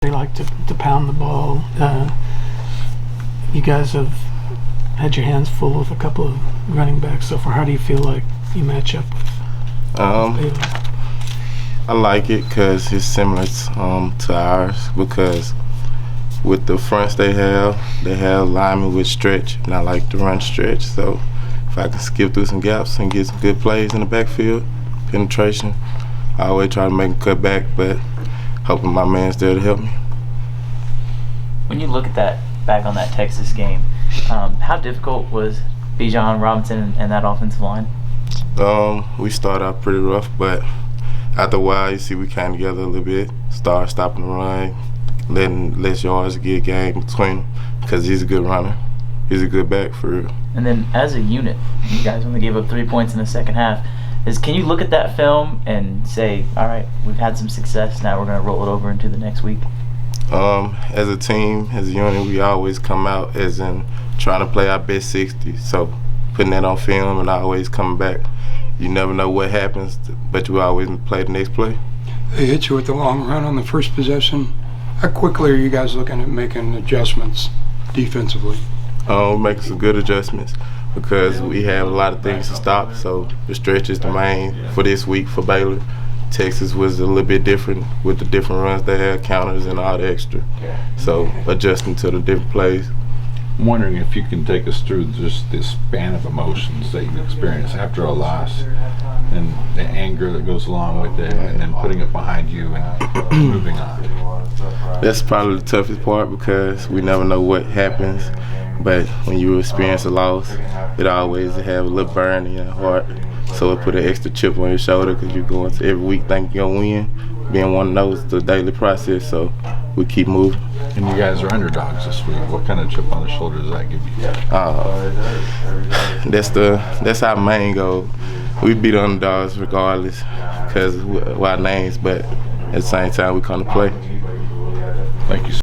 They like to pound the ball. You guys have had your hands full with a couple of running backs so far. How do you feel like you match up with Baylor? I like it because it's similar to ours, because with the fronts they have linemen with stretch, and I like to run stretch. So if I can skip through some gaps and get some good plays in the backfield, penetration, I always try to make them cut back, but hoping my man's there to help me. When you look at that, back on that Texas game, how difficult was Bijan Robinson and that offensive line? We started out pretty rough, but after a while, you see we came together a little bit, start stopping the run, letting less yards get game between them, because he's a good runner. He's a good back for real. And then as a unit, you guys only gave up 3 points in the second half. Can you look at that film and say, all right, we've had some success, now we're going to roll it over into the next week? As a team, as a unit, we always come out as in trying to play our best 60. So putting that on film and always coming back. You never know what happens, but you always play the next play. They hit you with the long run on the first possession. How quickly are you guys looking at making adjustments defensively? We're making some good adjustments because we have a lot of things to stop. So the stretch is the main for this week for Baylor. Texas was a little bit different with the different runs they had, counters and all the extra. So adjusting to the different plays. I'm wondering if you can take us through just this span of emotions that you've experienced after a loss and the anger that goes along with it, and then putting it behind you and moving on. That's probably the toughest part because we never know what happens. But when you experience a loss, it always have a little burn in your heart. So it put an extra chip on your shoulder because you're going to every week thinking you're going to win. Being one of those, the daily process, so we keep moving. And you guys are underdogs this week. What kind of chip on the shoulder does that give you? That's our main goal. We beat underdogs regardless because of our names, but at the same time we come to play. Thank you.